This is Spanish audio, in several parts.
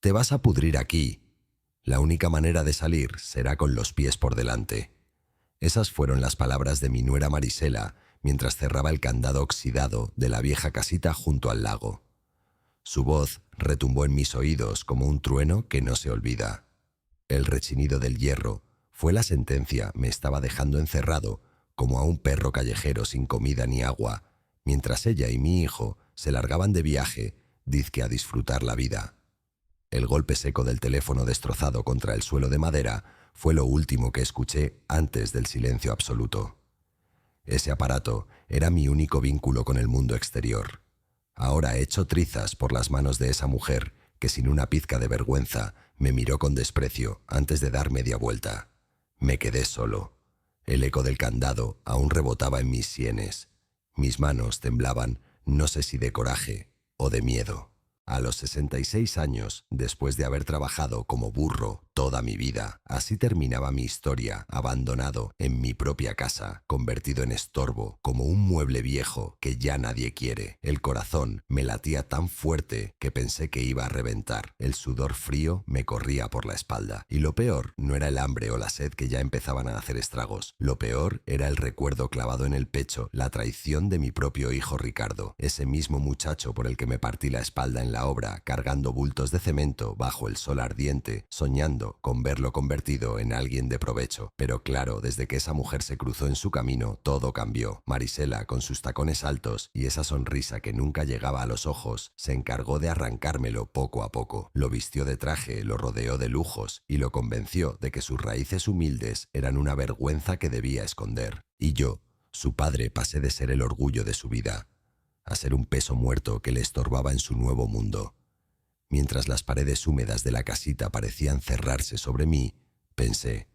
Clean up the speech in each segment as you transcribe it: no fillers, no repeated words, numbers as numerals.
Te vas a pudrir aquí. La única manera de salir será con los pies por delante. Esas fueron las palabras de mi nuera Marisela mientras cerraba el candado oxidado de la vieja casita junto al lago. Su voz retumbó en mis oídos como un trueno que no se olvida. El rechinido del hierro fue la sentencia. Me estaba dejando encerrado como a un perro callejero sin comida ni agua, mientras ella y mi hijo se largaban de viaje, dizque a disfrutar la vida. El golpe seco del teléfono destrozado contra el suelo de madera fue lo último que escuché antes del silencio absoluto. Ese aparato era mi único vínculo con el mundo exterior. Ahora hecho trizas por las manos de esa mujer que sin una pizca de vergüenza me miró con desprecio antes de dar media vuelta. Me quedé solo. El eco del candado aún rebotaba en mis sienes. Mis manos temblaban, no sé si de coraje o de miedo. A los 66 años, después de haber trabajado como burro toda mi vida, así terminaba mi historia, abandonado en mi propia casa, convertido en estorbo, como un mueble viejo que ya nadie quiere. El corazón me latía tan fuerte que pensé que iba a reventar. El sudor frío me corría por la espalda. Y lo peor no era el hambre o la sed que ya empezaban a hacer estragos. Lo peor era el recuerdo clavado en el pecho, la traición de mi propio hijo Ricardo, ese mismo muchacho por el que me partí la espalda en la obra, cargando bultos de cemento bajo el sol ardiente, soñando con verlo convertido en alguien de provecho. Pero claro, desde que esa mujer se cruzó en su camino, todo cambió. Marisela, con sus tacones altos y esa sonrisa que nunca llegaba a los ojos, se encargó de arrancármelo poco a poco. Lo vistió de traje, lo rodeó de lujos y lo convenció de que sus raíces humildes eran una vergüenza que debía esconder. Y yo, su padre, pasé de ser el orgullo de su vida a ser un peso muerto que le estorbaba en su nuevo mundo. Mientras las paredes húmedas de la casita parecían cerrarse sobre mí, pensé,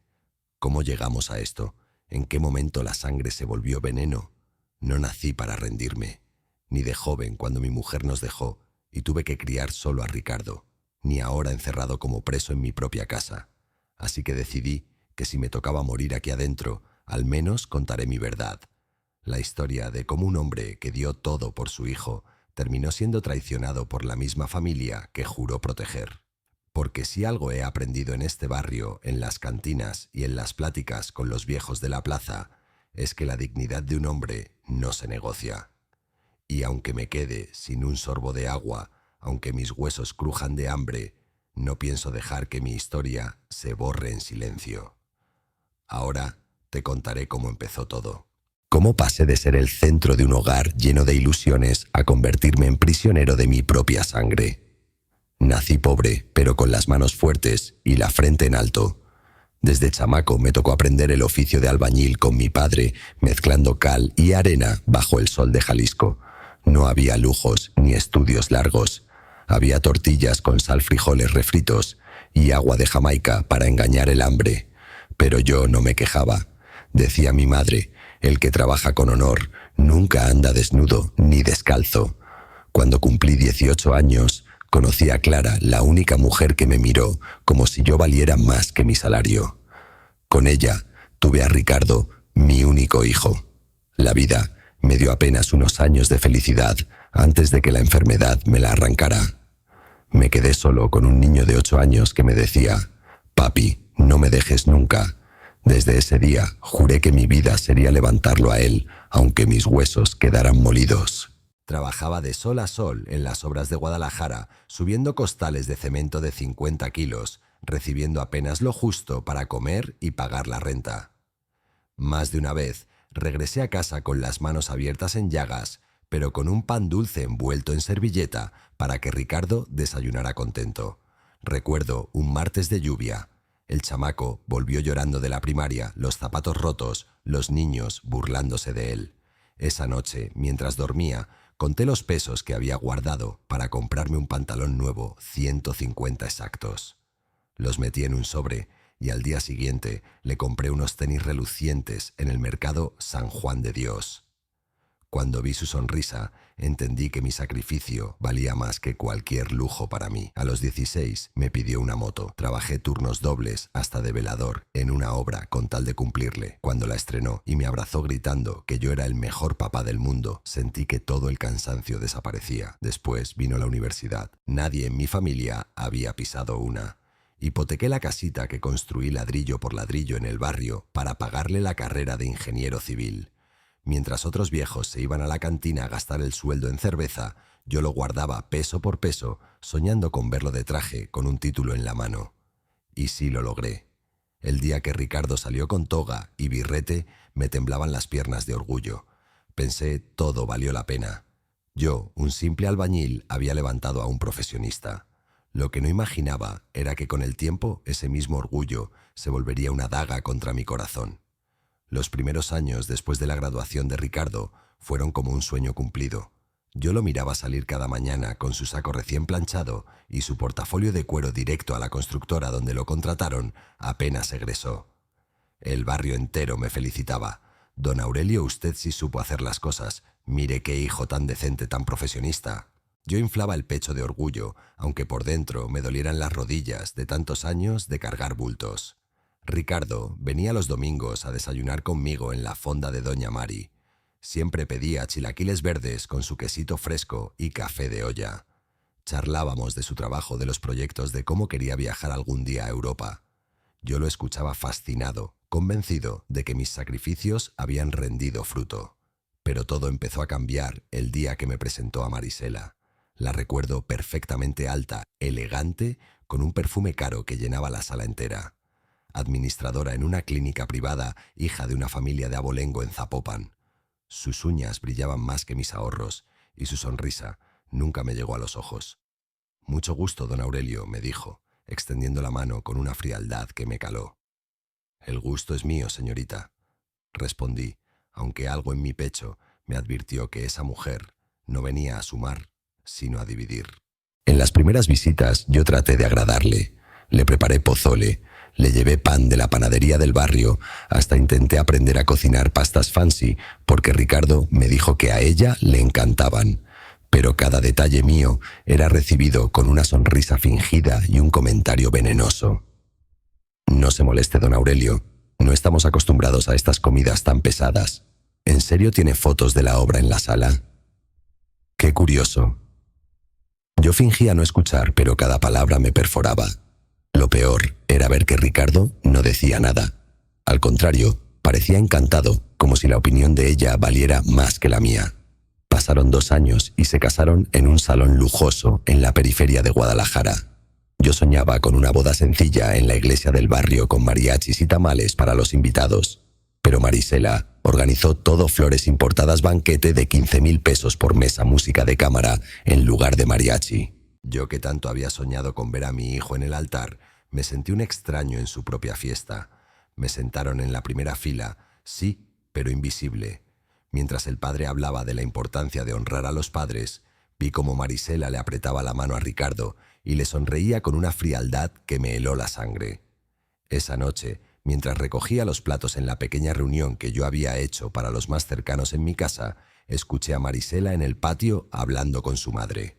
¿cómo llegamos a esto? ¿En qué momento la sangre se volvió veneno? No nací para rendirme, ni de joven cuando mi mujer nos dejó y tuve que criar solo a Ricardo, ni ahora encerrado como preso en mi propia casa. Así que decidí que si me tocaba morir aquí adentro, al menos contaré mi verdad. La historia de cómo un hombre que dio todo por su hijo terminó siendo traicionado por la misma familia que juró proteger. Porque si algo he aprendido en este barrio, en las cantinas y en las pláticas con los viejos de la plaza, es que la dignidad de un hombre no se negocia. Y aunque me quede sin un sorbo de agua, aunque mis huesos crujan de hambre, no pienso dejar que mi historia se borre en silencio. Ahora te contaré cómo empezó todo. Cómo pasé de ser el centro de un hogar lleno de ilusiones a convertirme en prisionero de mi propia sangre. Nací pobre, pero con las manos fuertes y la frente en alto. Desde chamaco me tocó aprender el oficio de albañil con mi padre, mezclando cal y arena bajo el sol de Jalisco. No había lujos ni estudios largos. Había tortillas con sal, frijoles refritos y agua de Jamaica para engañar el hambre. Pero yo no me quejaba. Decía mi madre, el que trabaja con honor nunca anda desnudo ni descalzo. Cuando cumplí 18 años, conocí a Clara, la única mujer que me miró como si yo valiera más que mi salario. Con ella tuve a Ricardo, mi único hijo. La vida me dio apenas unos años de felicidad antes de que la enfermedad me la arrancara. Me quedé solo con un niño de 8 años que me decía, «Papi, no me dejes nunca». Desde ese día juré que mi vida sería levantarlo a él, aunque mis huesos quedaran molidos. Trabajaba de sol a sol en las obras de Guadalajara, subiendo costales de cemento de 50 kilos, recibiendo apenas lo justo para comer y pagar la renta. Más de una vez regresé a casa con las manos abiertas en llagas, pero con un pan dulce envuelto en servilleta para que Ricardo desayunara contento. Recuerdo un martes de lluvia. El chamaco volvió llorando de la primaria, los zapatos rotos, los niños burlándose de él. Esa noche, mientras dormía, conté los pesos que había guardado para comprarme un pantalón nuevo, 150 exactos. Los metí en un sobre y al día siguiente le compré unos tenis relucientes en el mercado San Juan de Dios. Cuando vi su sonrisa, entendí que mi sacrificio valía más que cualquier lujo para mí. A los 16 me pidió una moto. Trabajé turnos dobles hasta de velador en una obra con tal de cumplirle. Cuando la estrenó y me abrazó gritando que yo era el mejor papá del mundo, sentí que todo el cansancio desaparecía. Después vino la universidad. Nadie en mi familia había pisado una. Hipotequé la casita que construí ladrillo por ladrillo en el barrio para pagarle la carrera de ingeniero civil. Mientras otros viejos se iban a la cantina a gastar el sueldo en cerveza, yo lo guardaba peso por peso, soñando con verlo de traje con un título en la mano. Y sí lo logré. El día que Ricardo salió con toga y birrete, me temblaban las piernas de orgullo. Pensé, todo valió la pena. Yo, un simple albañil, había levantado a un profesionista. Lo que no imaginaba era que con el tiempo ese mismo orgullo se volvería una daga contra mi corazón. Los primeros años después de la graduación de Ricardo fueron como un sueño cumplido. Yo lo miraba salir cada mañana con su saco recién planchado y su portafolio de cuero directo a la constructora donde lo contrataron apenas egresó. El barrio entero me felicitaba. «Don Aurelio, usted sí supo hacer las cosas. Mire qué hijo tan decente, tan profesionista». Yo inflaba el pecho de orgullo, aunque por dentro me dolieran las rodillas de tantos años de cargar bultos. Ricardo venía los domingos a desayunar conmigo en la fonda de Doña Mari. Siempre pedía chilaquiles verdes con su quesito fresco y café de olla. Charlábamos de su trabajo, de los proyectos, de cómo quería viajar algún día a Europa. Yo lo escuchaba fascinado, convencido de que mis sacrificios habían rendido fruto. Pero todo empezó a cambiar el día que me presentó a Marisela. La recuerdo perfectamente alta, elegante, con un perfume caro que llenaba la sala entera. Administradora en una clínica privada, hija de una familia de abolengo en Zapopan. Sus uñas brillaban más que mis ahorros y su sonrisa nunca me llegó a los ojos. «Mucho gusto, don Aurelio», me dijo, extendiendo la mano con una frialdad que me caló. «El gusto es mío, señorita», respondí, aunque algo en mi pecho me advirtió que esa mujer no venía a sumar, sino a dividir. En las primeras visitas yo traté de agradarle. Le preparé pozole, le llevé pan de la panadería del barrio, hasta intenté aprender a cocinar pastas fancy, porque Ricardo me dijo que a ella le encantaban. Pero cada detalle mío era recibido con una sonrisa fingida y un comentario venenoso. «No se moleste, don Aurelio, no estamos acostumbrados a estas comidas tan pesadas. ¿En serio tiene fotos de la obra en la sala?» «Qué curioso». Yo fingía no escuchar, pero cada palabra me perforaba. Lo peor era ver que Ricardo no decía nada. Al contrario, parecía encantado, como si la opinión de ella valiera más que la mía. Pasaron 2 años y se casaron en un salón lujoso en la periferia de Guadalajara. Yo soñaba con una boda sencilla en la iglesia del barrio con mariachis y tamales para los invitados. Pero Marisela organizó todo flores importadas, banquete de 15,000 pesos por mesa, música de cámara en lugar de mariachi. Yo, que tanto había soñado con ver a mi hijo en el altar, me sentí un extraño en su propia fiesta. Me sentaron en la primera fila, sí, pero invisible. Mientras el padre hablaba de la importancia de honrar a los padres, vi cómo Marisela le apretaba la mano a Ricardo y le sonreía con una frialdad que me heló la sangre. Esa noche, mientras recogía los platos en la pequeña reunión que yo había hecho para los más cercanos en mi casa, escuché a Marisela en el patio hablando con su madre.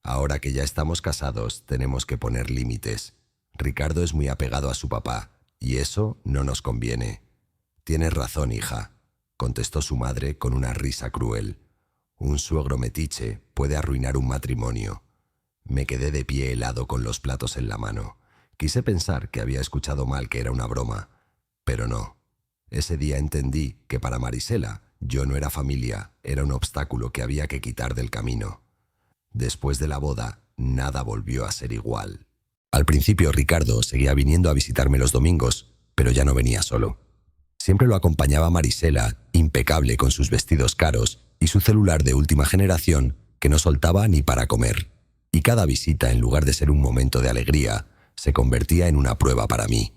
«Ahora que ya estamos casados, tenemos que poner límites. Ricardo es muy apegado a su papá, y eso no nos conviene». «Tienes razón, hija», contestó su madre con una risa cruel. «Un suegro metiche puede arruinar un matrimonio». Me quedé de pie helado con los platos en la mano. Quise pensar que había escuchado mal, que era una broma, pero no. Ese día entendí que para Marisela yo no era familia, era un obstáculo que había que quitar del camino. Después de la boda, nada volvió a ser igual. Al principio Ricardo seguía viniendo a visitarme los domingos, pero ya no venía solo. Siempre lo acompañaba Marisela, impecable con sus vestidos caros y su celular de última generación que no soltaba ni para comer. Y cada visita, en lugar de ser un momento de alegría, se convertía en una prueba para mí.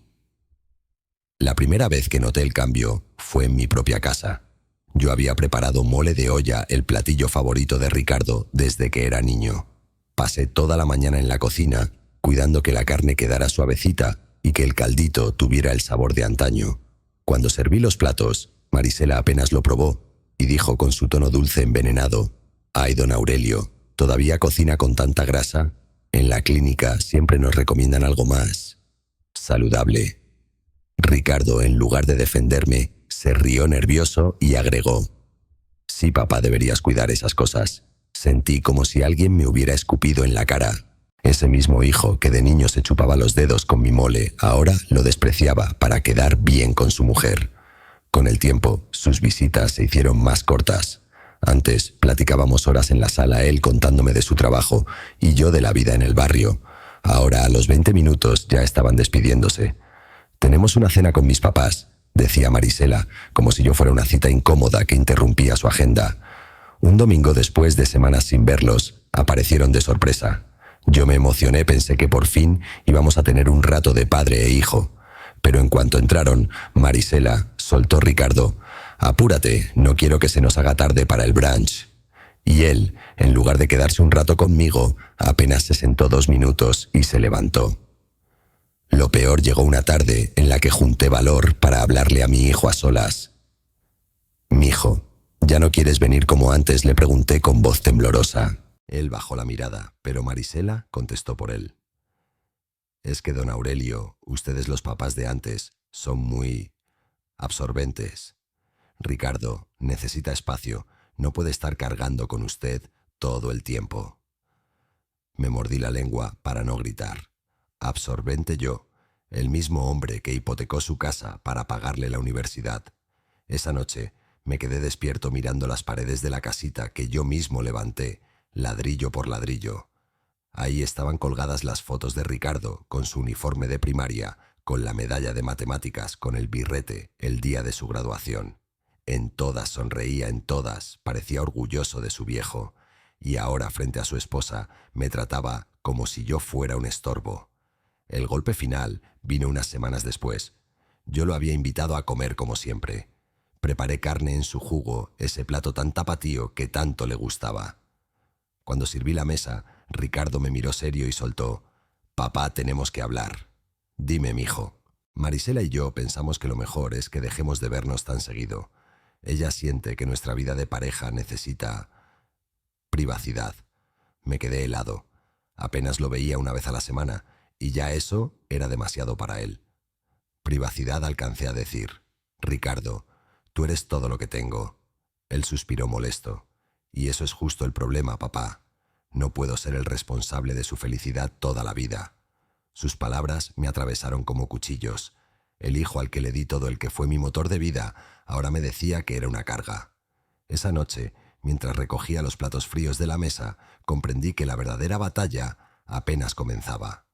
La primera vez que noté el cambio fue en mi propia casa. Yo había preparado mole de olla, el platillo favorito de Ricardo desde que era niño. Pasé toda la mañana en la cocina, cuidando que la carne quedara suavecita y que el caldito tuviera el sabor de antaño. Cuando serví los platos, Marisela apenas lo probó y dijo con su tono dulce envenenado: «Ay, don Aurelio, ¿todavía cocina con tanta grasa? En la clínica siempre nos recomiendan algo más saludable». Ricardo, en lugar de defenderme, se rió nervioso y agregó: «Sí, papá, deberías cuidar esas cosas». Sentí como si alguien me hubiera escupido en la cara. Ese mismo hijo que de niño se chupaba los dedos con mi mole, ahora lo despreciaba para quedar bien con su mujer. Con el tiempo, sus visitas se hicieron más cortas. Antes platicábamos horas en la sala, él contándome de su trabajo y yo de la vida en el barrio. Ahora, a los 20 minutos, ya estaban despidiéndose. «Tenemos una cena con mis papás», decía Marisela, como si yo fuera una cita incómoda que interrumpía su agenda. Un domingo, después de semanas sin verlos, aparecieron de sorpresa. Yo me emocioné, pensé que por fin íbamos a tener un rato de padre e hijo. Pero en cuanto entraron, Marisela soltó a Ricardo: «Apúrate, no quiero que se nos haga tarde para el brunch». Y él, en lugar de quedarse un rato conmigo, apenas se sentó 2 minutos y se levantó. Lo peor llegó una tarde en la que junté valor para hablarle a mi hijo a solas. «Mijo, ¿ya no quieres venir como antes?», le pregunté con voz temblorosa. Él bajó la mirada, pero Marisela contestó por él: «Es que, don Aurelio, ustedes los papás de antes son muy absorbentes. Ricardo necesita espacio, no puede estar cargando con usted todo el tiempo». Me mordí la lengua para no gritar. Absorbente yo, el mismo hombre que hipotecó su casa para pagarle la universidad. Esa noche me quedé despierto mirando las paredes de la casita que yo mismo levanté, ladrillo por ladrillo. Ahí estaban colgadas las fotos de Ricardo, con su uniforme de primaria, con la medalla de matemáticas, con el birrete, el día de su graduación. En todas sonreía, en todas parecía orgulloso de su viejo, y ahora, frente a su esposa, me trataba como si yo fuera un estorbo. El golpe final vino unas semanas después. Yo lo había invitado a comer como siempre. Preparé carne en su jugo, ese plato tan tapatío que tanto le gustaba. Cuando sirví la mesa, Ricardo me miró serio y soltó: «Papá, tenemos que hablar». «Dime, mijo». Marisela y yo pensamos que lo mejor es que dejemos de vernos tan seguido. Ella siente que nuestra vida de pareja necesita privacidad. Me quedé helado. Apenas lo veía una vez a la semana, y ya eso era demasiado para él. «Privacidad», alcancé a decir. «Ricardo, tú eres todo lo que tengo». Él suspiró molesto. «Y eso es justo el problema, papá. No puedo ser el responsable de su felicidad toda la vida». Sus palabras me atravesaron como cuchillos. El hijo al que le di todo, el que fue mi motor de vida, ahora me decía que era una carga. Esa noche, mientras recogía los platos fríos de la mesa, comprendí que la verdadera batalla apenas comenzaba.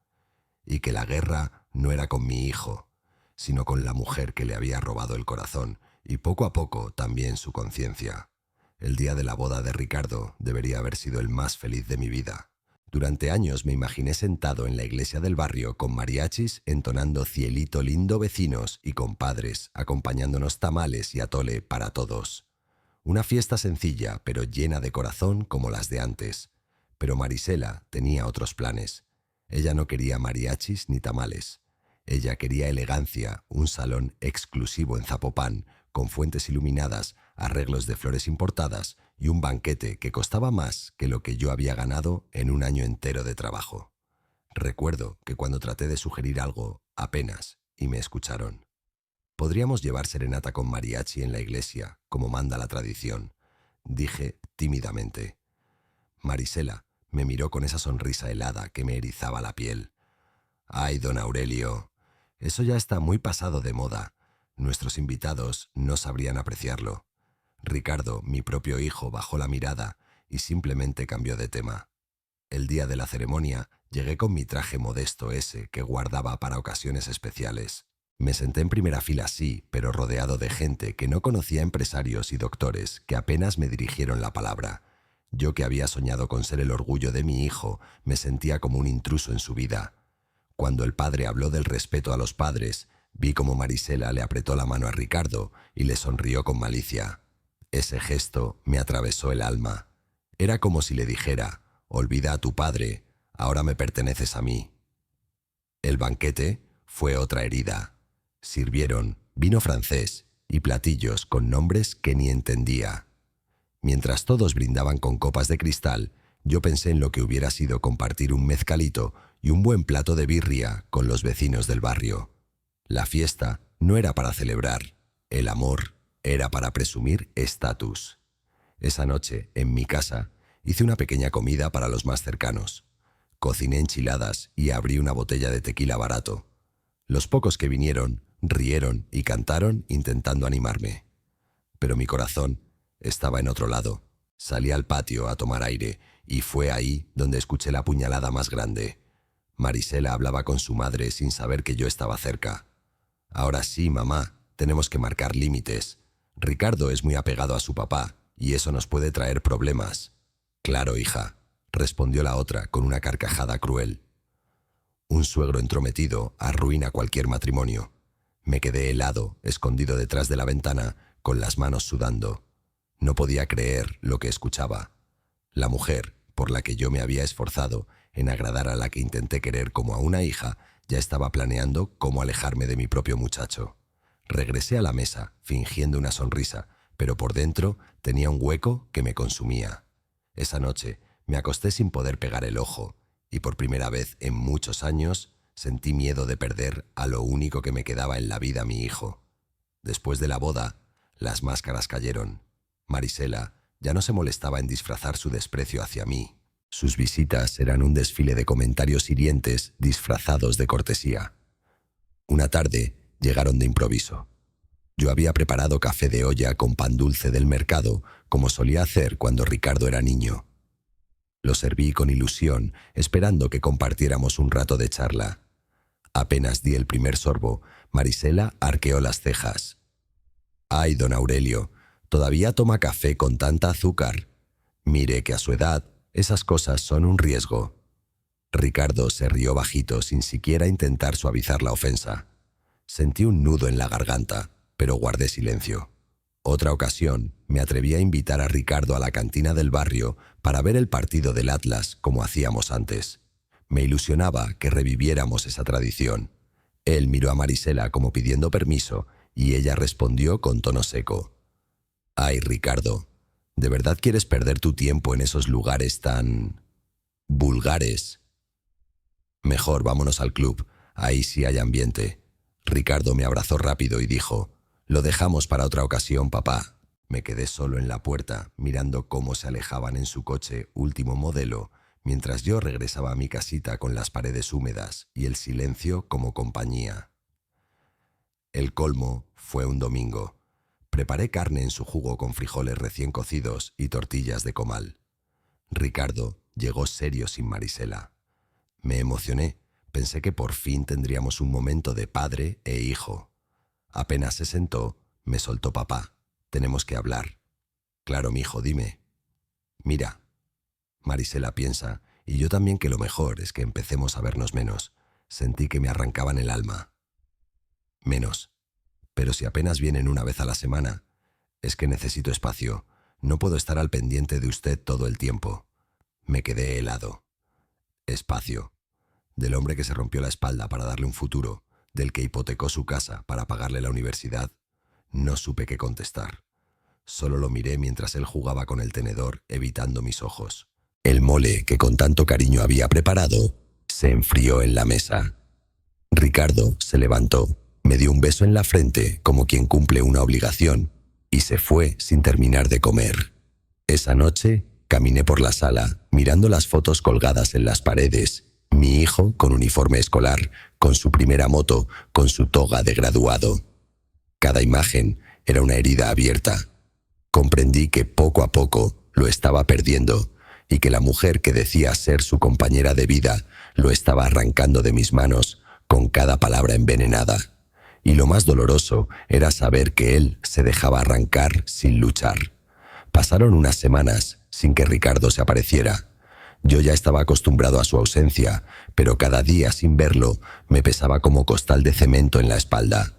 Y que la guerra no era con mi hijo, sino con la mujer que le había robado el corazón y poco a poco también su conciencia. El día de la boda de Ricardo debería haber sido el más feliz de mi vida. Durante años me imaginé sentado en la iglesia del barrio con mariachis entonando Cielito lindo vecinos y compadres acompañándonos tamales y atole para todos. Una fiesta sencilla pero llena de corazón como las de antes. Pero Marisela tenía otros planes. Ella no quería mariachis ni tamales. Ella quería elegancia, un salón exclusivo en Zapopan, con fuentes iluminadas, arreglos de flores importadas y un banquete que costaba más que lo que yo había ganado en un año entero de trabajo. Recuerdo que cuando traté de sugerir algo, apenas, y me escucharon. «Podríamos llevar serenata con mariachi en la iglesia, como manda la tradición», dije tímidamente. Marisela me miró con esa sonrisa helada que me erizaba la piel. «Ay, don Aurelio, eso ya está muy pasado de moda. Nuestros invitados no sabrían apreciarlo». Ricardo, mi propio hijo, bajó la mirada y simplemente cambió de tema. El día de la ceremonia llegué con mi traje modesto ese que guardaba para ocasiones especiales. Me senté en primera fila, sí, pero rodeado de gente que no conocía, empresarios y doctores que apenas me dirigieron la palabra. Yo, que había soñado con ser el orgullo de mi hijo, me sentía como un intruso en su vida. Cuando el padre habló del respeto a los padres, vi como Marisela le apretó la mano a Ricardo y le sonrió con malicia. Ese gesto me atravesó el alma. Era como si le dijera: «Olvida a tu padre, ahora me perteneces a mí». El banquete fue otra herida. Sirvieron vino francés y platillos con nombres que ni entendía. Mientras todos brindaban con copas de cristal, yo pensé en lo que hubiera sido compartir un mezcalito y un buen plato de birria con los vecinos del barrio. La fiesta no era para celebrar, el amor era para presumir estatus. Esa noche, en mi casa, hice una pequeña comida para los más cercanos. Cociné enchiladas y abrí una botella de tequila barato. Los pocos que vinieron rieron y cantaron intentando animarme. Pero mi corazón estaba en otro lado. Salí al patio a tomar aire y fue ahí donde escuché la puñalada más grande. Marisela hablaba con su madre sin saber que yo estaba cerca. «Ahora sí, mamá, tenemos que marcar límites. Ricardo es muy apegado a su papá y eso nos puede traer problemas». «Claro, hija», respondió la otra con una carcajada cruel. Un suegro entrometido arruina cualquier matrimonio. Me quedé helado, escondido detrás de la ventana, con las manos sudando. No podía creer lo que escuchaba. La mujer, por la que yo me había esforzado en agradar a la que intenté querer como a una hija, ya estaba planeando cómo alejarme de mi propio muchacho. Regresé a la mesa, fingiendo una sonrisa, pero por dentro tenía un hueco que me consumía. Esa noche me acosté sin poder pegar el ojo, y por primera vez en muchos años sentí miedo de perder a lo único que me quedaba en la vida, mi hijo. Después de la boda, las máscaras cayeron. Marisela ya no se molestaba en disfrazar su desprecio hacia mí. Sus visitas eran un desfile de comentarios hirientes disfrazados de cortesía. Una tarde llegaron de improviso. Yo había preparado café de olla con pan dulce del mercado, como solía hacer cuando Ricardo era niño. Lo serví con ilusión, esperando que compartiéramos un rato de charla. Apenas di el primer sorbo, Marisela arqueó las cejas. «Ay, don Aurelio, ¿todavía toma café con tanta azúcar? Mire que a su edad esas cosas son un riesgo». Ricardo se rió bajito sin siquiera intentar suavizar la ofensa. Sentí un nudo en la garganta, pero guardé silencio. Otra ocasión, me atreví a invitar a Ricardo a la cantina del barrio para ver el partido del Atlas como hacíamos antes. Me ilusionaba que reviviéramos esa tradición. Él miró a Marisela como pidiendo permiso y ella respondió con tono seco. «Ay, Ricardo, ¿de verdad quieres perder tu tiempo en esos lugares tan vulgares? Mejor vámonos al club, ahí sí hay ambiente». Ricardo me abrazó rápido y dijo: «Lo dejamos para otra ocasión, papá». Me quedé solo en la puerta, mirando cómo se alejaban en su coche último modelo, mientras yo regresaba a mi casita con las paredes húmedas y el silencio como compañía. El colmo fue un domingo. Preparé carne en su jugo con frijoles recién cocidos y tortillas de comal. Ricardo llegó serio sin Marisela. Me emocioné. Pensé que por fin tendríamos un momento de padre e hijo. Apenas se sentó, me soltó: «Papá, tenemos que hablar». «Claro, mijo, dime». «Mira, Marisela piensa, y yo también, que lo mejor es que empecemos a vernos menos». Sentí que me arrancaban el alma. «Menos. Pero si apenas vienen una vez a la semana. Es que necesito espacio. No puedo estar al pendiente de usted todo el tiempo». Me quedé helado. Espacio. Del hombre que se rompió la espalda para darle un futuro, del que hipotecó su casa para pagarle la universidad, no supe qué contestar. Solo lo miré mientras él jugaba con el tenedor, evitando mis ojos. El mole que con tanto cariño había preparado se enfrió en la mesa. Ricardo se levantó, me dio un beso en la frente como quien cumple una obligación y se fue sin terminar de comer. Esa noche caminé por la sala, mirando las fotos colgadas en las paredes. Mi hijo con uniforme escolar, con su primera moto, con su toga de graduado. Cada imagen era una herida abierta. Comprendí que poco a poco lo estaba perdiendo y que la mujer que decía ser su compañera de vida lo estaba arrancando de mis manos con cada palabra envenenada. Y lo más doloroso era saber que él se dejaba arrancar sin luchar. Pasaron unas semanas sin que Ricardo se apareciera. Yo ya estaba acostumbrado a su ausencia, pero cada día sin verlo me pesaba como costal de cemento en la espalda.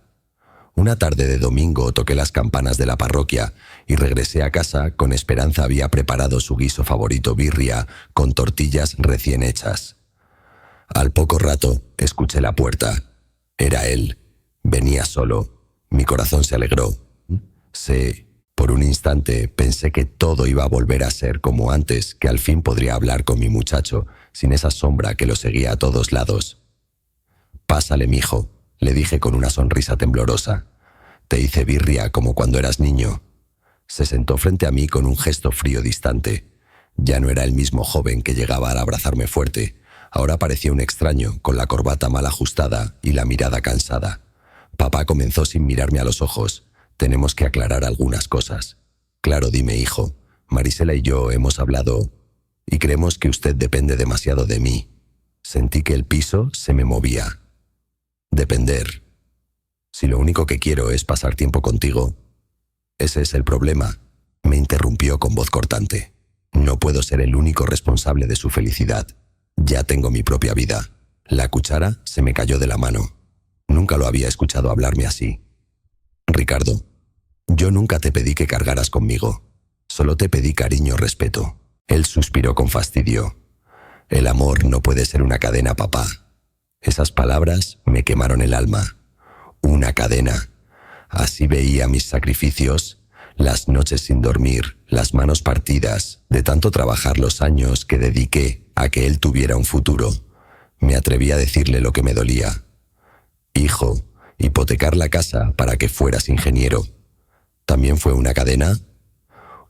Una tarde de domingo toqué las campanas de la parroquia y regresé a casa con Esperanza. Había preparado su guiso favorito, birria, con tortillas recién hechas. Al poco rato escuché la puerta. Era él. Venía solo. Mi corazón se alegró. Se Por un instante pensé que todo iba a volver a ser como antes, que al fin podría hablar con mi muchacho, sin esa sombra que lo seguía a todos lados. «Pásale, mijo», le dije con una sonrisa temblorosa. «Te hice birria como cuando eras niño». Se sentó frente a mí con un gesto frío distante. Ya no era el mismo joven que llegaba al abrazarme fuerte. Ahora parecía un extraño, con la corbata mal ajustada y la mirada cansada. Papá comenzó sin mirarme a los ojos. «Tenemos que aclarar algunas cosas». «Claro, dime, hijo. Marisela y yo hemos hablado y creemos que usted depende demasiado de mí». Sentí que el piso se me movía. «Depender. Si lo único que quiero es pasar tiempo contigo». «Ese es el problema», me interrumpió con voz cortante. «No puedo ser el único responsable de su felicidad. Ya tengo mi propia vida». La cuchara se me cayó de la mano. Nunca lo había escuchado hablarme así. «Ricardo, yo nunca te pedí que cargaras conmigo. Solo te pedí cariño y respeto». Él suspiró con fastidio. «El amor no puede ser una cadena, papá». Esas palabras me quemaron el alma. Una cadena. Así veía mis sacrificios, las noches sin dormir, las manos partidas, de tanto trabajar los años que dediqué a que él tuviera un futuro. Me atreví a decirle lo que me dolía. «Hijo, hipotecar la casa para que fueras ingeniero, ¿también fue una cadena?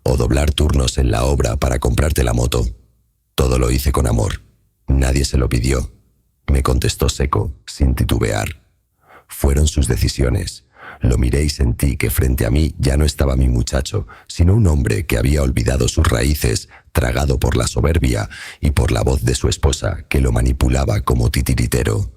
¿O doblar turnos en la obra para comprarte la moto? Todo lo hice con amor. Nadie se lo pidió». Me contestó seco, sin titubear. Fueron sus decisiones. Lo miré y sentí que frente a mí ya no estaba mi muchacho, sino un hombre que había olvidado sus raíces, tragado por la soberbia y por la voz de su esposa, que lo manipulaba como titiritero.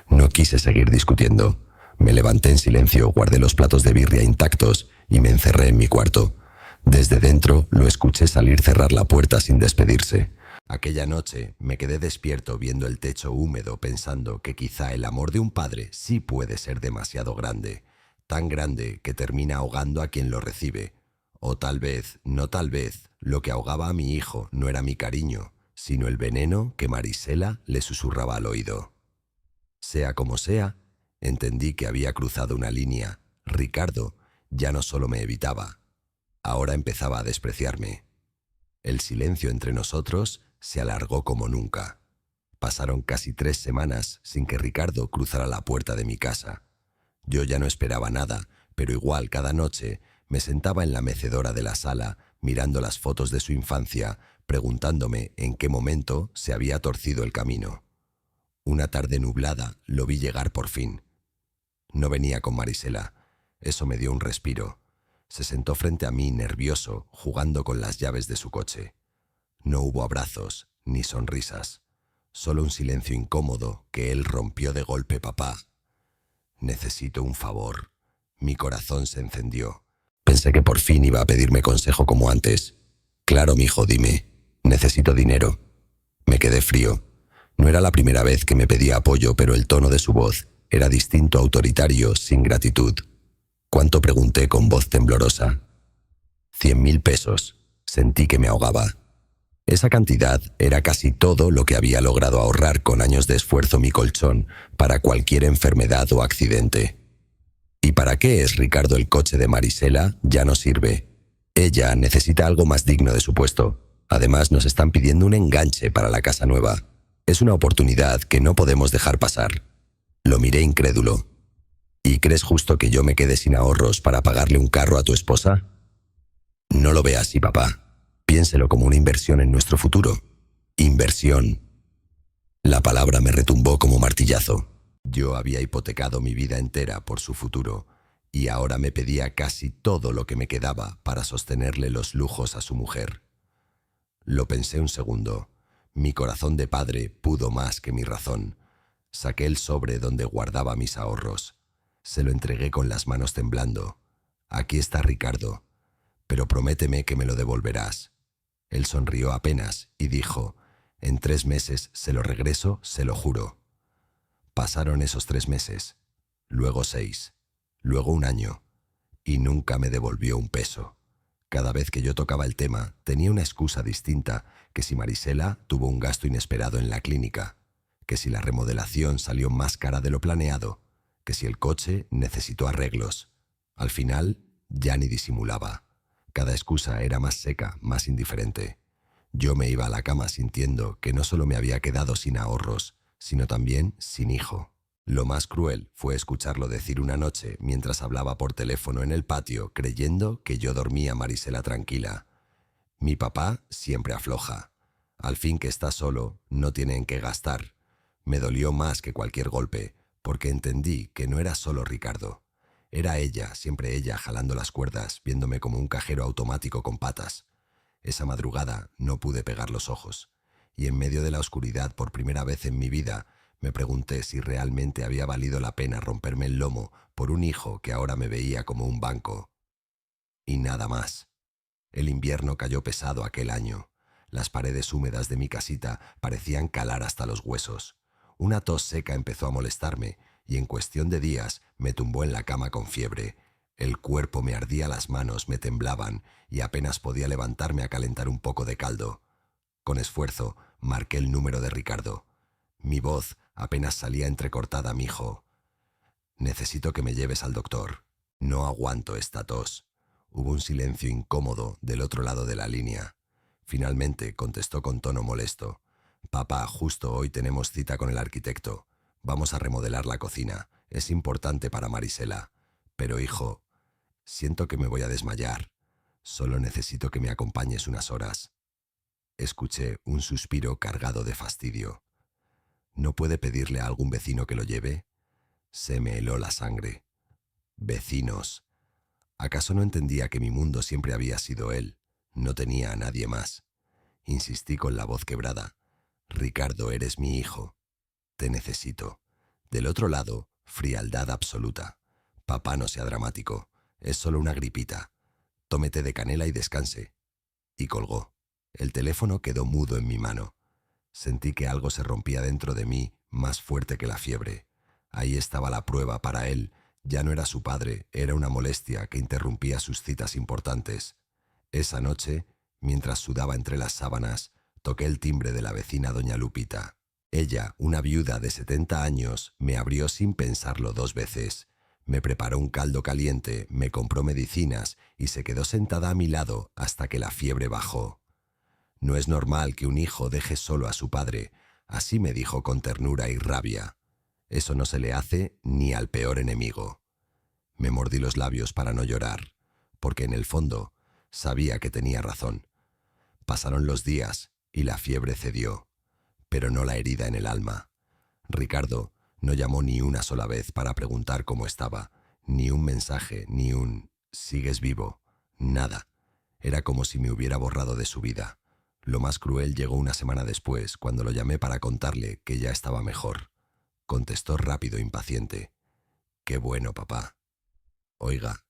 No quise seguir discutiendo. Me levanté en silencio, guardé los platos de birria intactos y me encerré en mi cuarto. Desde dentro lo escuché salir cerrar la puerta sin despedirse. Aquella noche me quedé despierto viendo el techo húmedo, pensando que quizá el amor de un padre sí puede ser demasiado grande, tan grande que termina ahogando a quien lo recibe. O tal vez, no tal vez, lo que ahogaba a mi hijo no era mi cariño, sino el veneno que Marisela le susurraba al oído. Sea como sea, entendí que había cruzado una línea. Ricardo ya no solo me evitaba, ahora empezaba a despreciarme. El silencio entre nosotros se alargó como nunca. Pasaron casi 3 semanas sin que Ricardo cruzara la puerta de mi casa. Yo ya no esperaba nada, pero igual cada noche me sentaba en la mecedora de la sala, mirando las fotos de su infancia, preguntándome en qué momento se había torcido el camino. Una tarde nublada lo vi llegar por fin. No venía con Marisela. Eso me dio un respiro. Se sentó frente a mí nervioso, jugando con las llaves de su coche. No hubo abrazos ni sonrisas, solo un silencio incómodo que él rompió de golpe. «Papá, necesito un favor». Mi corazón se encendió. Pensé que por fin iba a pedirme consejo como antes. «Claro, mijo, dime. Necesito dinero». Me quedé frío. No era la primera vez que me pedía apoyo, pero el tono de su voz era distinto, autoritario, sin gratitud. «¿Cuánto?», pregunté con voz temblorosa. 100.000 pesos. Sentí que me ahogaba. Esa cantidad era casi todo lo que había logrado ahorrar con años de esfuerzo mi colchón para cualquier enfermedad o accidente. ¿Y para qué es Ricardo el coche de Marisela? Ya no sirve. Ella necesita algo más digno de su puesto. Además, nos están pidiendo un enganche para la casa nueva. Es una oportunidad que no podemos dejar pasar. Lo miré incrédulo. ¿Y crees justo que yo me quede sin ahorros para pagarle un carro a tu esposa? No lo vea así, papá. Piénselo como una inversión en nuestro futuro. Inversión. La palabra me retumbó como martillazo. Yo había hipotecado mi vida entera por su futuro y ahora me pedía casi todo lo que me quedaba para sostenerle los lujos a su mujer. Lo pensé un segundo. Mi corazón de padre pudo más que mi razón. Saqué el sobre donde guardaba mis ahorros. Se lo entregué con las manos temblando. «Aquí está, Ricardo, pero prométeme que me lo devolverás». Él sonrió apenas y dijo: «En 3 meses se lo regreso, se lo juro». Pasaron esos 3 meses, luego 6, luego 1 año, y nunca me devolvió un peso. Cada vez que yo tocaba el tema, tenía una excusa distinta, que si Marisela tuvo un gasto inesperado en la clínica, que si la remodelación salió más cara de lo planeado, que si el coche necesitó arreglos. Al final, ya ni disimulaba. Cada excusa era más seca, más indiferente. Yo me iba a la cama sintiendo que no solo me había quedado sin ahorros, sino también sin hijo. Lo más cruel fue escucharlo decir una noche mientras hablaba por teléfono en el patio, creyendo que yo dormía Marisela tranquila. Mi papá siempre afloja. Al fin que está solo, no tiene en qué gastar. Me dolió más que cualquier golpe, porque entendí que no era solo Ricardo. Era ella, siempre ella, jalando las cuerdas, viéndome como un cajero automático con patas. Esa madrugada no pude pegar los ojos, y en medio de la oscuridad, por primera vez en mi vida, me pregunté si realmente había valido la pena romperme el lomo por un hijo que ahora me veía como un banco. Y nada más. El invierno cayó pesado aquel año. Las paredes húmedas de mi casita parecían calar hasta los huesos. Una tos seca empezó a molestarme y en cuestión de días me tumbó en la cama con fiebre. El cuerpo me ardía, las manos me temblaban y apenas podía levantarme a calentar un poco de caldo. Con esfuerzo marqué el número de Ricardo. Mi voz apenas salía entrecortada, mijo. Necesito que me lleves al doctor. No aguanto esta tos. Hubo un silencio incómodo del otro lado de la línea. Finalmente contestó con tono molesto. Papá, justo hoy tenemos cita con el arquitecto. Vamos a remodelar la cocina. Es importante para Marisela. Pero, hijo, siento que me voy a desmayar. Solo necesito que me acompañes unas horas. Escuché un suspiro cargado de fastidio. ¿No puede pedirle a algún vecino que lo lleve? Se me heló la sangre. Vecinos. ¿Acaso no entendía que mi mundo siempre había sido él? No tenía a nadie más. Insistí con la voz quebrada. Ricardo, eres mi hijo. Te necesito. Del otro lado, frialdad absoluta. Papá, no sea dramático. Es solo una gripita. Tómete de canela y descanse. Y colgó. El teléfono quedó mudo en mi mano. Sentí que algo se rompía dentro de mí, más fuerte que la fiebre. Ahí estaba la prueba para él. Ya no era su padre, era una molestia que interrumpía sus citas importantes. Esa noche, mientras sudaba entre las sábanas, toqué el timbre de la vecina doña Lupita. Ella, una viuda de 70 años, me abrió sin pensarlo 2 veces. Me preparó un caldo caliente, me compró medicinas y se quedó sentada a mi lado hasta que la fiebre bajó. No es normal que un hijo deje solo a su padre, así me dijo con ternura y rabia. Eso no se le hace ni al peor enemigo. Me mordí los labios para no llorar, porque en el fondo sabía que tenía razón. Pasaron los días y la fiebre cedió, pero no la herida en el alma. Ricardo no llamó ni una sola vez para preguntar cómo estaba, ni un mensaje, ni un «¿sigues vivo?», nada. Era como si me hubiera borrado de su vida. Lo más cruel llegó una semana después, cuando lo llamé para contarle que ya estaba mejor. Contestó rápido, impaciente. «Qué bueno, papá. Oiga,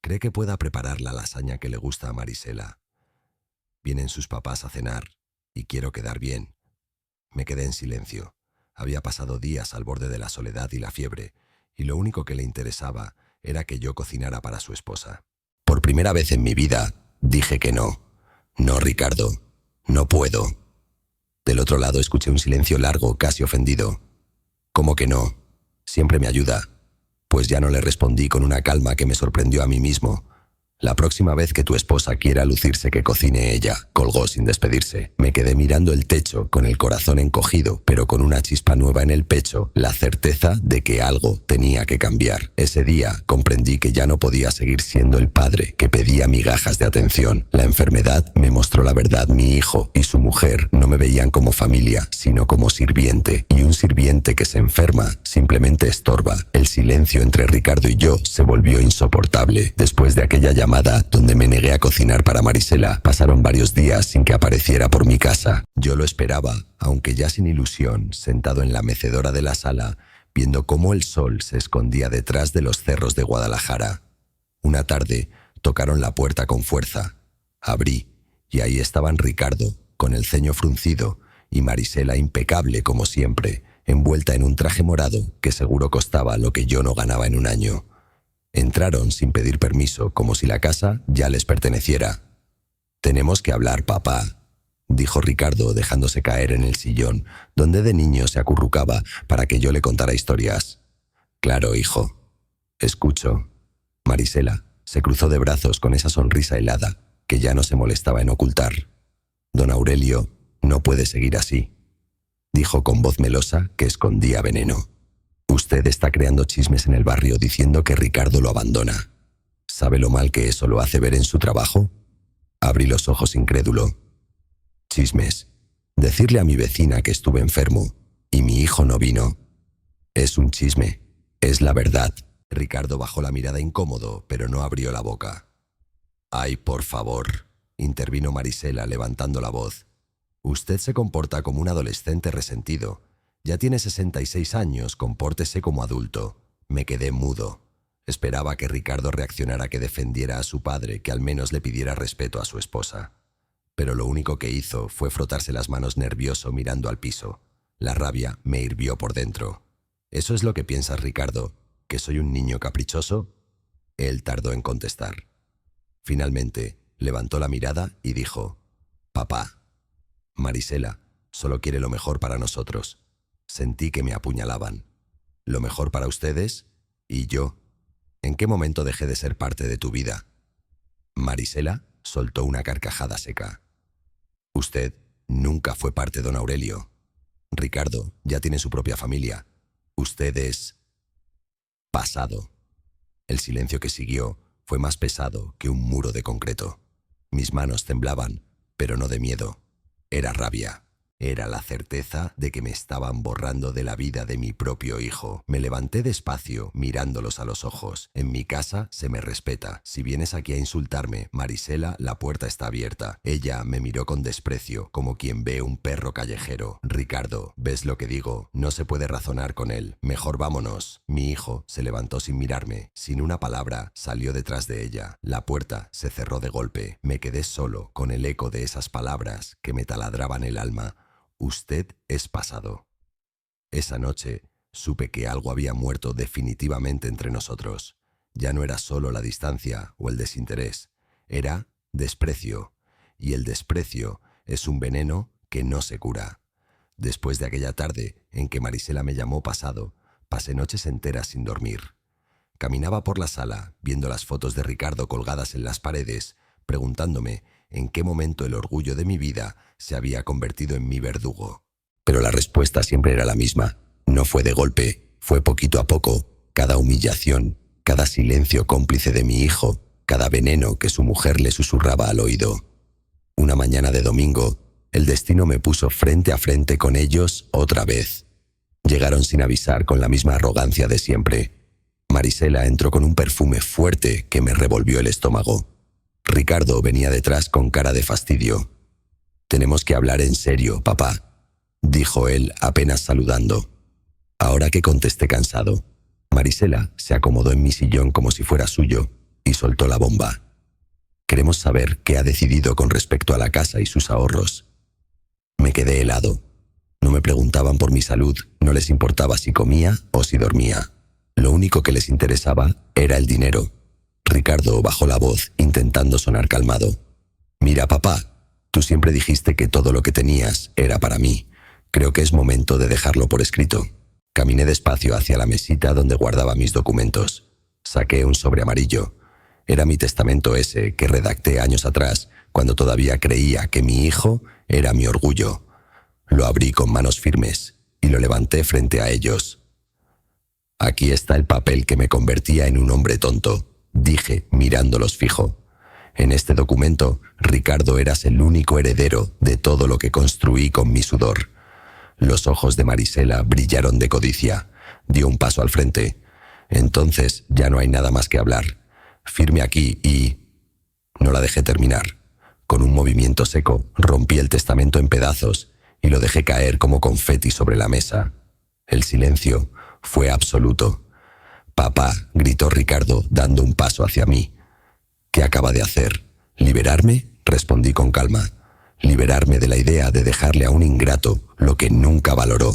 ¿cree que pueda preparar la lasaña que le gusta a Marisela? Vienen sus papás a cenar y quiero quedar bien». Me quedé en silencio. Había pasado días al borde de la soledad y la fiebre, y lo único que le interesaba era que yo cocinara para su esposa. Por primera vez en mi vida, dije que no. «No, Ricardo, no puedo». Del otro lado escuché un silencio largo, casi ofendido. «¿Cómo que no? Siempre me ayuda». Pues ya no le respondí con una calma que me sorprendió a mí mismo. «La próxima vez que tu esposa quiera lucirse, que cocine ella», colgó sin despedirse. Me quedé mirando el techo, con el corazón encogido, pero con una chispa nueva en el pecho, la certeza de que algo tenía que cambiar. Ese día comprendí que ya no podía seguir siendo el padre que pedía migajas de atención. La enfermedad me mostró la verdad. Mi hijo y su mujer no me veían como familia, sino como sirviente. Y un sirviente que se enferma simplemente estorba. El silencio entre Ricardo y yo se volvió insoportable. Después de aquella llamada donde me negué a cocinar para Marisela, pasaron varios días sin que apareciera por mi casa. Yo lo esperaba, aunque ya sin ilusión, sentado en la mecedora de la sala, viendo cómo el sol se escondía detrás de los cerros de Guadalajara. Una tarde tocaron la puerta con fuerza. Abrí, y ahí estaban Ricardo, con el ceño fruncido, y Marisela impecable como siempre, envuelta en un traje morado que seguro costaba lo que yo no ganaba en un año. Entraron sin pedir permiso, como si la casa ya les perteneciera. «Tenemos que hablar, papá», dijo Ricardo, dejándose caer en el sillón, donde de niño se acurrucaba para que yo le contara historias. «Claro, hijo. Escucho». Marisela se cruzó de brazos con esa sonrisa helada. que ya no se molestaba en ocultar. Don Aurelio no puede seguir así, dijo con voz melosa que escondía veneno. Usted está creando chismes en el barrio diciendo que Ricardo lo abandona. ¿Sabe lo mal que eso lo hace ver en su trabajo? Abrí los ojos incrédulo. Chismes. Decirle a mi vecina que estuve enfermo y mi hijo no vino. Es un chisme. Es la verdad. Ricardo bajó la mirada incómodo, pero no abrió la boca. Ay, por favor, intervino Marisela levantando la voz. Usted se comporta como un adolescente resentido. Ya tiene 66 años, compórtese como adulto. Me quedé mudo. Esperaba que Ricardo reaccionara, que defendiera a su padre, que al menos le pidiera respeto a su esposa. Pero lo único que hizo fue frotarse las manos nervioso mirando al piso. La rabia me hirvió por dentro. ¿Eso es lo que piensas, Ricardo? ¿Que soy un niño caprichoso? Él tardó en contestar. Finalmente, levantó la mirada y dijo: Papá. Marisela solo quiere lo mejor para nosotros. Sentí que me apuñalaban. ¿Lo mejor para ustedes? ¿Y yo? ¿En qué momento dejé de ser parte de tu vida? Marisela soltó una carcajada seca. Usted nunca fue parte de don Aurelio. Ricardo ya tiene su propia familia. Usted es pasado. El silencio que siguió fue más pesado que un muro de concreto. Mis manos temblaban, pero no de miedo. Era rabia. Era la certeza de que me estaban borrando de la vida de mi propio hijo. Me levanté despacio, mirándolos a los ojos. En mi casa se me respeta. Si vienes aquí a insultarme, Marisela, la puerta está abierta. Ella me miró con desprecio, como quien ve un perro callejero. Ricardo, ¿ves lo que digo? No se puede razonar con él. Mejor vámonos. Mi hijo se levantó sin mirarme. Sin una palabra, salió detrás de ella. La puerta se cerró de golpe. Me quedé solo, con el eco de esas palabras que me taladraban el alma. Usted es pasado. Esa noche supe que algo había muerto definitivamente entre nosotros. Ya no era solo la distancia o el desinterés, era desprecio. Y el desprecio es un veneno que no se cura. Después de aquella tarde en que Marisela me llamó pasado, pasé noches enteras sin dormir. Caminaba por la sala, viendo las fotos de Ricardo colgadas en las paredes, preguntándome en qué momento el orgullo de mi vida se había convertido en mi verdugo. Pero la respuesta siempre era la misma. No fue de golpe, fue poquito a poco. Cada humillación, cada silencio cómplice de mi hijo, cada veneno que su mujer le susurraba al oído. Una mañana de domingo, el destino me puso frente a frente con ellos otra vez. Llegaron sin avisar, con la misma arrogancia de siempre. Marisela entró con un perfume fuerte que me revolvió el estómago. Ricardo venía detrás con cara de fastidio. «Tenemos que hablar en serio, papá», dijo él apenas saludando. Ahora que contesté cansado, Marisela se acomodó en mi sillón como si fuera suyo y soltó la bomba. «Queremos saber qué ha decidido con respecto a la casa y sus ahorros». Me quedé helado. No me preguntaban por mi salud, no les importaba si comía o si dormía. Lo único que les interesaba era el dinero. Ricardo bajó la voz, intentando sonar calmado. «Mira, papá, tú siempre dijiste que todo lo que tenías era para mí. Creo que es momento de dejarlo por escrito». Caminé despacio hacia la mesita donde guardaba mis documentos. Saqué un sobre amarillo. Era mi testamento ese que redacté años atrás, cuando todavía creía que mi hijo era mi orgullo. Lo abrí con manos firmes y lo levanté frente a ellos. «Aquí está el papel que me convertía en un hombre tonto», dije mirándolos fijo. En este documento, Ricardo, eras el único heredero de todo lo que construí con mi sudor. Los ojos de Marisela brillaron de codicia. Dio un paso al frente. «Entonces ya no hay nada más que hablar. Firme aquí y...». No la dejé terminar. Con un movimiento seco, rompí el testamento en pedazos y lo dejé caer como confeti sobre la mesa. El silencio fue absoluto. «Papá», gritó Ricardo, dando un paso hacia mí. «¿Qué acaba de hacer? ¿Liberarme?», respondí con calma. «Liberarme de la idea de dejarle a un ingrato lo que nunca valoró».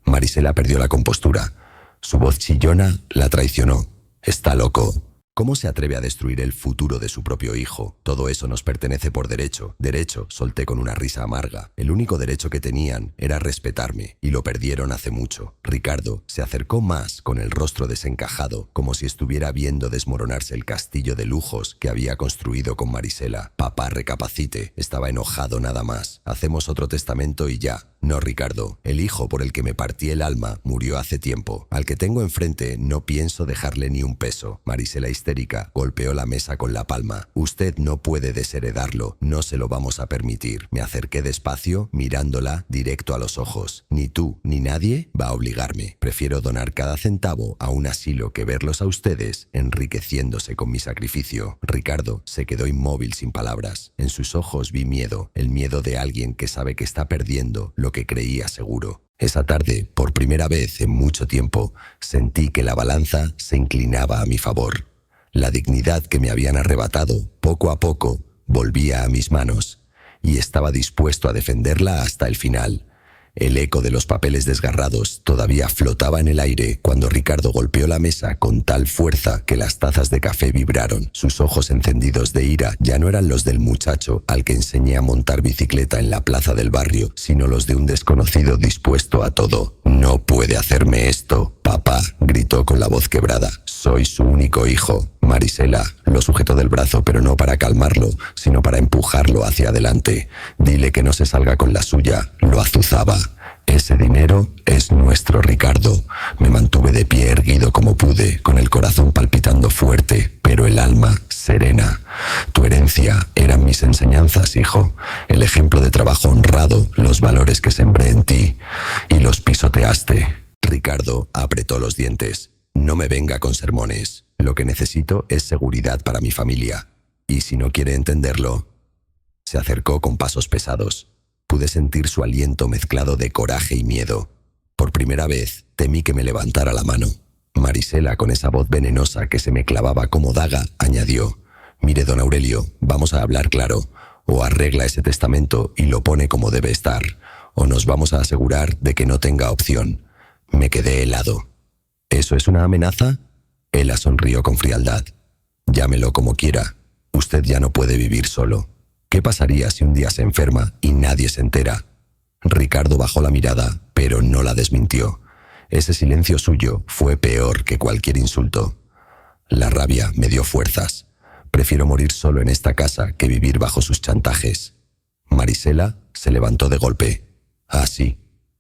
Marisela perdió la compostura. Su voz chillona la traicionó. «Está loco». ¿Cómo se atreve a destruir el futuro de su propio hijo? Todo eso nos pertenece por derecho. Derecho, solté con una risa amarga. El único derecho que tenían era respetarme, y lo perdieron hace mucho. Ricardo se acercó más con el rostro desencajado, como si estuviera viendo desmoronarse el castillo de lujos que había construido con Marisela. Papá, recapacite. Estaba enojado nada más. Hacemos otro testamento y ya. No, Ricardo. El hijo por el que me partí el alma murió hace tiempo. Al que tengo enfrente no pienso dejarle ni un peso. Marisela histérica golpeó la mesa con la palma. Usted no puede desheredarlo. No se lo vamos a permitir. Me acerqué despacio, mirándola directo a los ojos. Ni tú ni nadie va a obligarme. Prefiero donar cada centavo a un asilo que verlos a ustedes enriqueciéndose con mi sacrificio. Ricardo se quedó inmóvil sin palabras. En sus ojos vi miedo, el miedo de alguien que sabe que está perdiendo lo que creía seguro. Esa tarde, por primera vez en mucho tiempo, sentí que la balanza se inclinaba a mi favor. La dignidad que me habían arrebatado, poco a poco, volvía a mis manos, y estaba dispuesto a defenderla hasta el final. El eco de los papeles desgarrados todavía flotaba en el aire cuando Ricardo golpeó la mesa con tal fuerza que las tazas de café vibraron. Sus ojos encendidos de ira ya no eran los del muchacho al que enseñé a montar bicicleta en la plaza del barrio, sino los de un desconocido dispuesto a todo. «No puede hacerme esto, papá», gritó con la voz quebrada. «Soy su único hijo». Marisela lo sujetó del brazo, pero no para calmarlo, sino para empujarlo hacia adelante. «Dile que no se salga con la suya», lo azuzaba. «Ese dinero es nuestro, Ricardo». Me mantuve de pie erguido como pude, con el corazón palpitando fuerte, pero el alma serena. «Tu herencia eran mis enseñanzas, hijo. El ejemplo de trabajo honrado, los valores que sembré en ti, y los pisoteaste». Ricardo apretó los dientes. «No me venga con sermones. Lo que necesito es seguridad para mi familia. Y si no quiere entenderlo...» Se acercó con pasos pesados. Pude sentir su aliento mezclado de coraje y miedo. Por primera vez temí que me levantara la mano. Marisela, con esa voz venenosa que se me clavaba como daga, añadió: «Mire, don Aurelio, vamos a hablar claro. O arregla ese testamento y lo pone como debe estar, o nos vamos a asegurar de que no tenga opción». Me quedé helado. «¿Eso es una amenaza?». Ella sonrió con frialdad. «Llámelo como quiera. Usted ya no puede vivir solo. ¿Qué pasaría si un día se enferma y nadie se entera?». Ricardo bajó la mirada, pero no la desmintió. Ese silencio suyo fue peor que cualquier insulto. La rabia me dio fuerzas. Prefiero morir solo en esta casa que vivir bajo sus chantajes. Marisela se levantó de golpe. «Ah, sí.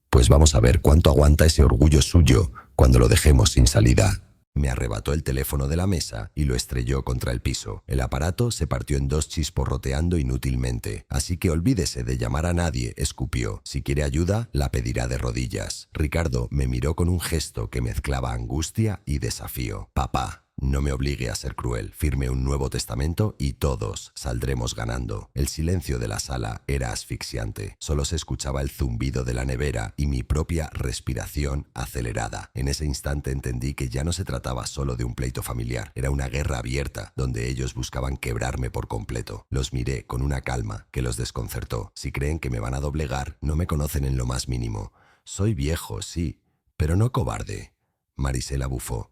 Pues vamos a ver cuánto aguanta ese orgullo suyo cuando lo dejemos sin salida». Me arrebató el teléfono de la mesa y lo estrelló contra el piso. El aparato se partió en dos chisporroteando inútilmente. «Así que olvídese de llamar a nadie», escupió. «Si quiere ayuda, la pedirá de rodillas». Ricardo me miró con un gesto que mezclaba angustia y desafío. «Papá, no me obligue a ser cruel. Firme un nuevo testamento y todos saldremos ganando». El silencio de la sala era asfixiante. Solo se escuchaba el zumbido de la nevera y mi propia respiración acelerada. En ese instante entendí que ya no se trataba solo de un pleito familiar. Era una guerra abierta, donde ellos buscaban quebrarme por completo. Los miré con una calma que los desconcertó. Si creen que me van a doblegar, no me conocen en lo más mínimo. Soy viejo, sí, pero no cobarde. Marisela bufó.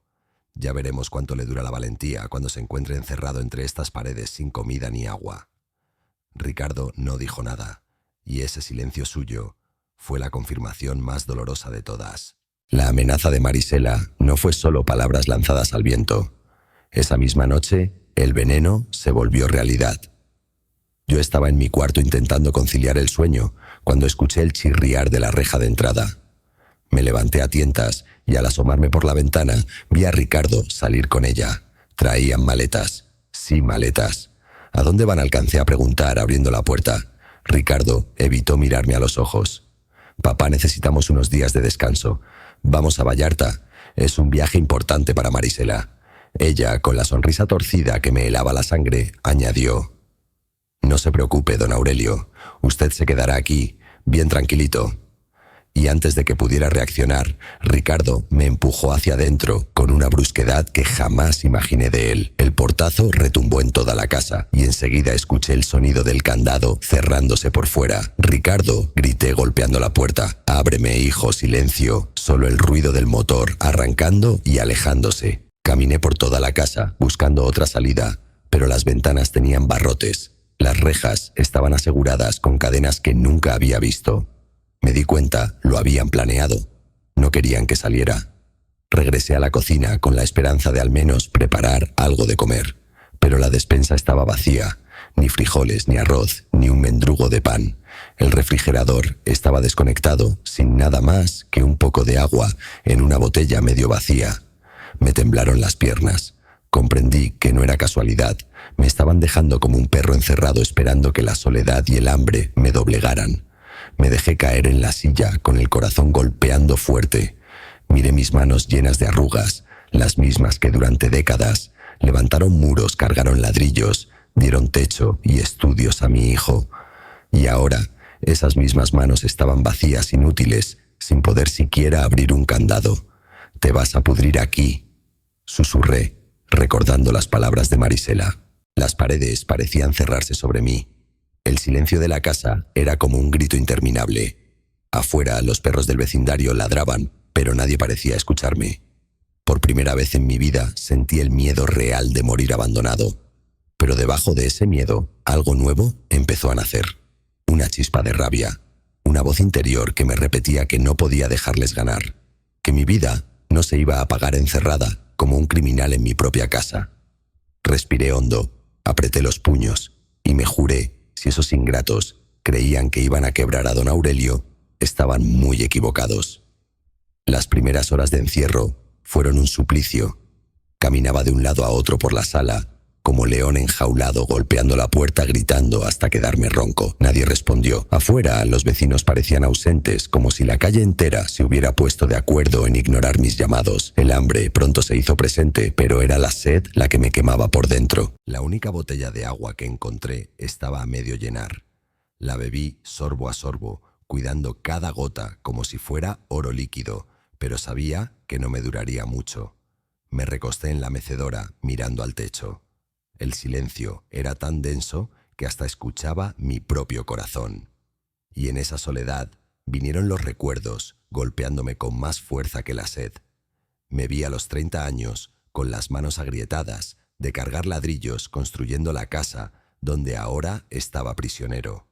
«Ya veremos cuánto le dura la valentía cuando se encuentre encerrado entre estas paredes sin comida ni agua». Ricardo no dijo nada, y ese silencio suyo fue la confirmación más dolorosa de todas. La amenaza de Marisela no fue solo palabras lanzadas al viento. Esa misma noche, el veneno se volvió realidad. Yo estaba en mi cuarto intentando conciliar el sueño cuando escuché el chirriar de la reja de entrada. Me levanté a tientas y al asomarme por la ventana vi a Ricardo salir con ella. Traían maletas. Sí, maletas. «¿A dónde van?», alcancé a preguntar abriendo la puerta. Ricardo evitó mirarme a los ojos. «Papá, necesitamos unos días de descanso. Vamos a Vallarta. Es un viaje importante para Marisela». Ella, con la sonrisa torcida que me helaba la sangre, añadió: «No se preocupe, don Aurelio. Usted se quedará aquí, bien tranquilito». Y antes de que pudiera reaccionar, Ricardo me empujó hacia adentro con una brusquedad que jamás imaginé de él. El portazo retumbó en toda la casa y enseguida escuché el sonido del candado cerrándose por fuera. «Ricardo», grité golpeando la puerta. «Ábreme, hijo, silencio». Solo el ruido del motor arrancando y alejándose. Caminé por toda la casa, buscando otra salida, pero las ventanas tenían barrotes. Las rejas estaban aseguradas con cadenas que nunca había visto. Me di cuenta, lo habían planeado. No querían que saliera. Regresé a la cocina con la esperanza de al menos preparar algo de comer, pero la despensa estaba vacía. Ni frijoles, ni arroz, ni un mendrugo de pan. El refrigerador estaba desconectado, sin nada más que un poco de agua en una botella medio vacía. Me temblaron las piernas. Comprendí que no era casualidad. Me estaban dejando como un perro encerrado esperando que la soledad y el hambre me doblegaran. Me dejé caer en la silla con el corazón golpeando fuerte. Miré mis manos llenas de arrugas, las mismas que durante décadas levantaron muros, cargaron ladrillos, dieron techo y estudios a mi hijo. Y ahora esas mismas manos estaban vacías, inútiles, sin poder siquiera abrir un candado. «Te vas a pudrir aquí», susurré, recordando las palabras de Marisela. Las paredes parecían cerrarse sobre mí. El silencio de la casa era como un grito interminable. Afuera, los perros del vecindario ladraban, pero nadie parecía escucharme. Por primera vez en mi vida sentí el miedo real de morir abandonado. Pero debajo de ese miedo, algo nuevo empezó a nacer. Una chispa de rabia, una voz interior que me repetía que no podía dejarles ganar, que mi vida no se iba a apagar encerrada como un criminal en mi propia casa. Respiré hondo, apreté los puños y me juré, si esos ingratos creían que iban a quebrar a don Aurelio, estaban muy equivocados. Las primeras horas de encierro fueron un suplicio. Caminaba de un lado a otro por la sala, como león enjaulado, golpeando la puerta, gritando hasta quedarme ronco. Nadie respondió. Afuera, los vecinos parecían ausentes, como si la calle entera se hubiera puesto de acuerdo en ignorar mis llamados. El hambre pronto se hizo presente, pero era la sed la que me quemaba por dentro. La única botella de agua que encontré estaba a medio llenar. La bebí sorbo a sorbo, cuidando cada gota como si fuera oro líquido, pero sabía que no me duraría mucho. Me recosté en la mecedora, mirando al techo. El silencio era tan denso que hasta escuchaba mi propio corazón. Y en esa soledad vinieron los recuerdos, golpeándome con más fuerza que la sed. Me vi a los 30 años, con las manos agrietadas, de cargar ladrillos construyendo la casa donde ahora estaba prisionero.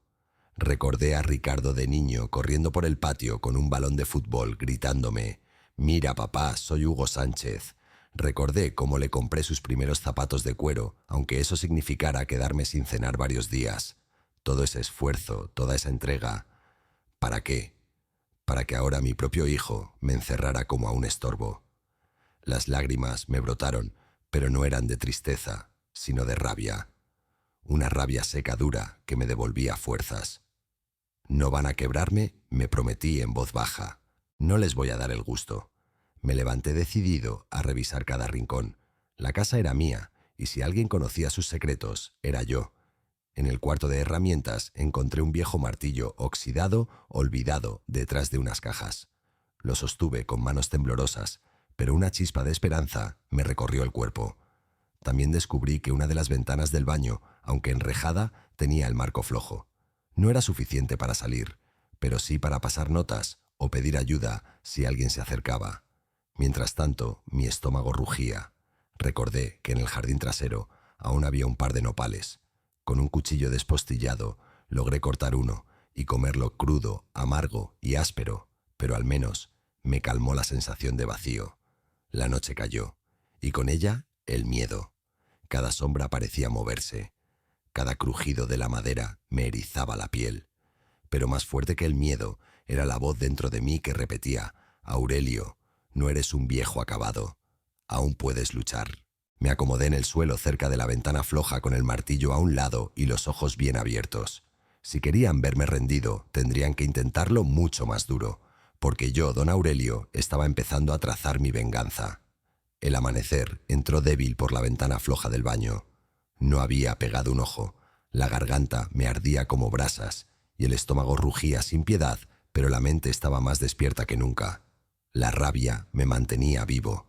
Recordé a Ricardo de niño corriendo por el patio con un balón de fútbol, gritándome: «Mira, papá, soy Hugo Sánchez». Recordé cómo le compré sus primeros zapatos de cuero, aunque eso significara quedarme sin cenar varios días. Todo ese esfuerzo, toda esa entrega. ¿Para qué? Para que ahora mi propio hijo me encerrara como a un estorbo. Las lágrimas me brotaron, pero no eran de tristeza, sino de rabia. Una rabia seca, dura, que me devolvía fuerzas. «No van a quebrarme», me prometí en voz baja. «No les voy a dar el gusto». Me levanté decidido a revisar cada rincón. La casa era mía, y si alguien conocía sus secretos, era yo. En el cuarto de herramientas encontré un viejo martillo oxidado, olvidado, detrás de unas cajas. Lo sostuve con manos temblorosas, pero una chispa de esperanza me recorrió el cuerpo. También descubrí que una de las ventanas del baño, aunque enrejada, tenía el marco flojo. No era suficiente para salir, pero sí para pasar notas o pedir ayuda si alguien se acercaba. Mientras tanto, mi estómago rugía. Recordé que en el jardín trasero aún había un par de nopales. Con un cuchillo despostillado logré cortar uno y comerlo crudo, amargo y áspero, pero al menos me calmó la sensación de vacío. La noche cayó, y con ella el miedo. Cada sombra parecía moverse. Cada crujido de la madera me erizaba la piel. Pero más fuerte que el miedo era la voz dentro de mí que repetía: «Aurelio, no eres un viejo acabado. Aún puedes luchar». Me acomodé en el suelo cerca de la ventana floja con el martillo a un lado y los ojos bien abiertos. Si querían verme rendido, tendrían que intentarlo mucho más duro, porque yo, don Aurelio, estaba empezando a trazar mi venganza. El amanecer entró débil por la ventana floja del baño. No había pegado un ojo. La garganta me ardía como brasas y el estómago rugía sin piedad, pero la mente estaba más despierta que nunca. La rabia me mantenía vivo.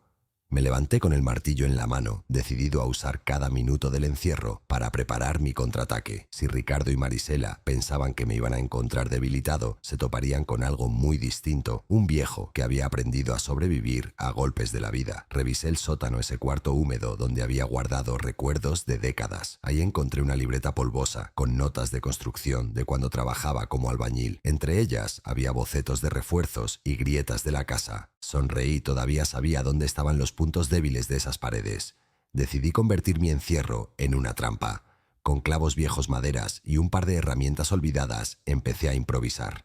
Me levanté con el martillo en la mano, decidido a usar cada minuto del encierro para preparar mi contraataque. Si Ricardo y Marisela pensaban que me iban a encontrar debilitado, se toparían con algo muy distinto, un viejo que había aprendido a sobrevivir a golpes de la vida. Revisé el sótano, ese cuarto húmedo donde había guardado recuerdos de décadas. Ahí encontré una libreta polvosa con notas de construcción de cuando trabajaba como albañil. Entre ellas había bocetos de refuerzos y grietas de la casa. Sonreí, todavía sabía dónde estaban los puntos débiles de esas paredes. Decidí convertir mi encierro en una trampa. Con clavos viejos, maderas y un par de herramientas olvidadas, empecé a improvisar.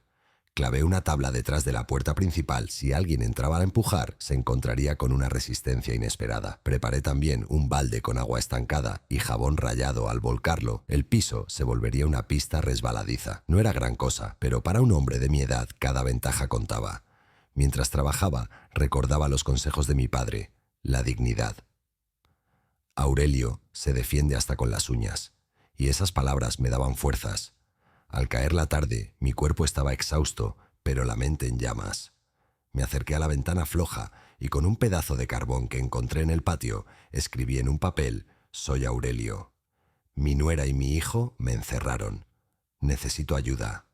Clavé una tabla detrás de la puerta principal. Si alguien entraba a empujar, se encontraría con una resistencia inesperada. Preparé también un balde con agua estancada y jabón rallado. Al volcarlo, el piso se volvería una pista resbaladiza. No era gran cosa, pero para un hombre de mi edad cada ventaja contaba. Mientras trabajaba, recordaba los consejos de mi padre: la dignidad. Aurelio se defiende hasta con las uñas, y esas palabras me daban fuerzas. Al caer la tarde, mi cuerpo estaba exhausto, pero la mente en llamas. Me acerqué a la ventana floja y con un pedazo de carbón que encontré en el patio, escribí en un papel: «Soy Aurelio. Mi nuera y mi hijo me encerraron. Necesito ayuda».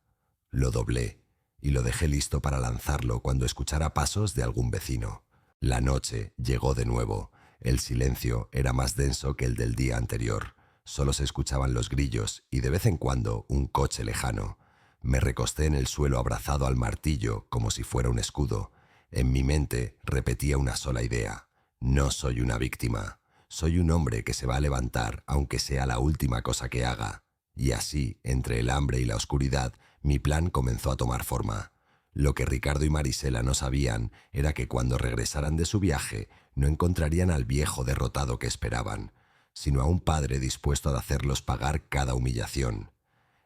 Lo doblé y lo dejé listo para lanzarlo cuando escuchara pasos de algún vecino. La noche llegó de nuevo. El silencio era más denso que el del día anterior. Solo se escuchaban los grillos y de vez en cuando un coche lejano. Me recosté en el suelo abrazado al martillo como si fuera un escudo. En mi mente repetía una sola idea: no soy una víctima. Soy un hombre que se va a levantar aunque sea la última cosa que haga. Y así, entre el hambre y la oscuridad, mi plan comenzó a tomar forma. Lo que Ricardo y Marisela no sabían era que cuando regresaran de su viaje no encontrarían al viejo derrotado que esperaban, sino a un padre dispuesto a hacerlos pagar cada humillación.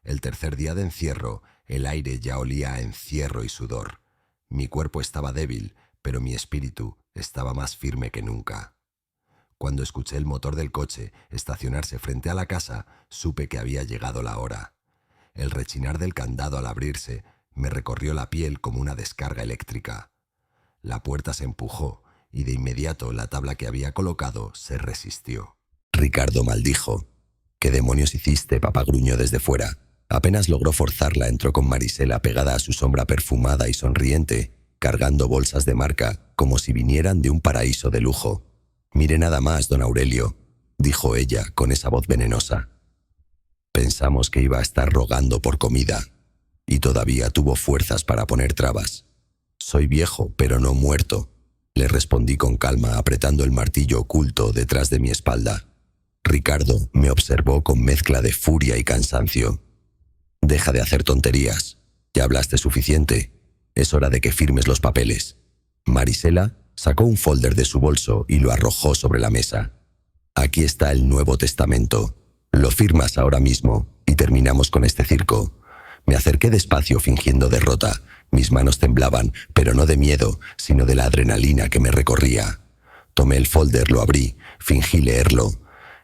El tercer día de encierro, el aire ya olía a encierro y sudor. Mi cuerpo estaba débil, pero mi espíritu estaba más firme que nunca. Cuando escuché el motor del coche estacionarse frente a la casa, supe que había llegado la hora. El rechinar del candado al abrirse me recorrió la piel como una descarga eléctrica. La puerta se empujó y de inmediato la tabla que había colocado se resistió. Ricardo maldijo. «¿Qué demonios hiciste?», papá gruñó desde fuera. Apenas logró forzarla, entró con Marisela pegada a su sombra perfumada y sonriente, cargando bolsas de marca como si vinieran de un paraíso de lujo. «Mire nada más, don Aurelio», dijo ella con esa voz venenosa. Pensamos que iba a estar rogando por comida, y todavía tuvo fuerzas para poner trabas. «Soy viejo, pero no muerto», le respondí con calma, apretando el martillo oculto detrás de mi espalda. Ricardo me observó con mezcla de furia y cansancio. «Deja de hacer tonterías. Ya hablaste suficiente. Es hora de que firmes los papeles». Marisela sacó un folder de su bolso y lo arrojó sobre la mesa. «Aquí está el Nuevo Testamento. Lo firmas ahora mismo y terminamos con este circo». Me acerqué despacio fingiendo derrota. Mis manos temblaban, pero no de miedo, sino de la adrenalina que me recorría. Tomé el folder, lo abrí, fingí leerlo,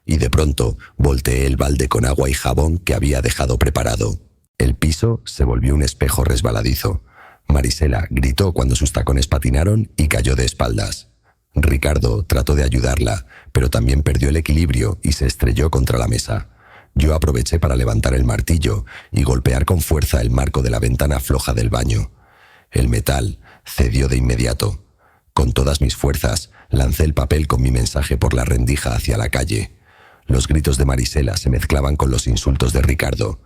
y de pronto volteé el balde con agua y jabón que había dejado preparado. El piso se volvió un espejo resbaladizo. Marisela gritó cuando sus tacones patinaron y cayó de espaldas. Ricardo trató de ayudarla, pero también perdió el equilibrio y se estrelló contra la mesa. Yo aproveché para levantar el martillo y golpear con fuerza el marco de la ventana floja del baño. El metal cedió de inmediato. Con todas mis fuerzas, lancé el papel con mi mensaje por la rendija hacia la calle. Los gritos de Marisela se mezclaban con los insultos de Ricardo.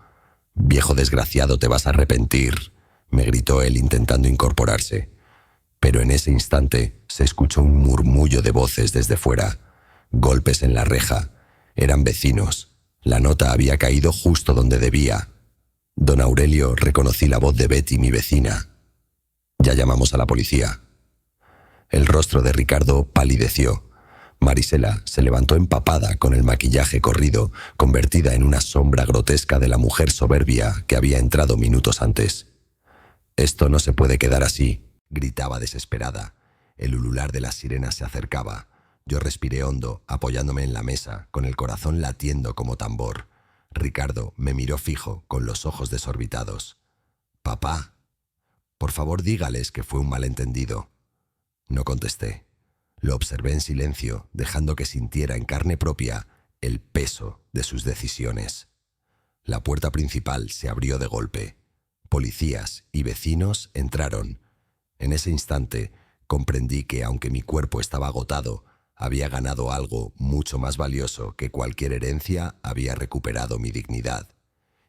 «Viejo desgraciado, te vas a arrepentir», me gritó él intentando incorporarse. Pero en ese instante se escuchó un murmullo de voces desde fuera. Golpes en la reja. Eran vecinos. La nota había caído justo donde debía. Don Aurelio, reconocí la voz de Betty, mi vecina. «Ya llamamos a la policía». El rostro de Ricardo palideció. Marisela se levantó empapada, con el maquillaje corrido, convertida en una sombra grotesca de la mujer soberbia que había entrado minutos antes. «Esto no se puede quedar así», gritaba desesperada. El ulular de las sirenas se acercaba. Yo respiré hondo, apoyándome en la mesa, con el corazón latiendo como tambor. Ricardo me miró fijo, con los ojos desorbitados. «Papá, por favor dígales que fue un malentendido». No contesté. Lo observé en silencio, dejando que sintiera en carne propia el peso de sus decisiones. La puerta principal se abrió de golpe. Policías y vecinos entraron. En ese instante comprendí que, aunque mi cuerpo estaba agotado, había ganado algo mucho más valioso que cualquier herencia. Había recuperado mi dignidad.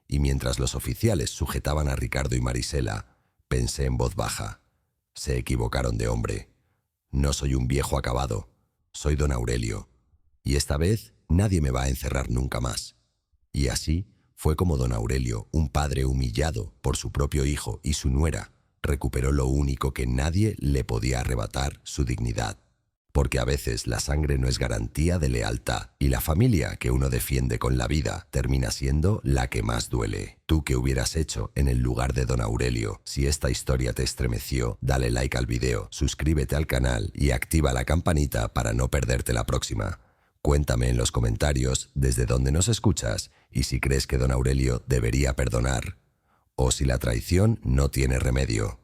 Y mientras los oficiales sujetaban a Ricardo y Marisela, pensé en voz baja: se equivocaron de hombre. No soy un viejo acabado, soy don Aurelio. Y esta vez nadie me va a encerrar nunca más. Y así fue como don Aurelio, un padre humillado por su propio hijo y su nuera, recuperó lo único que nadie le podía arrebatar: su dignidad. Porque a veces la sangre no es garantía de lealtad, y la familia que uno defiende con la vida termina siendo la que más duele. ¿Tú qué hubieras hecho en el lugar de don Aurelio? Si esta historia te estremeció, dale like al video, suscríbete al canal y activa la campanita para no perderte la próxima. Cuéntame en los comentarios desde dónde nos escuchas y si crees que don Aurelio debería perdonar, o si la traición no tiene remedio.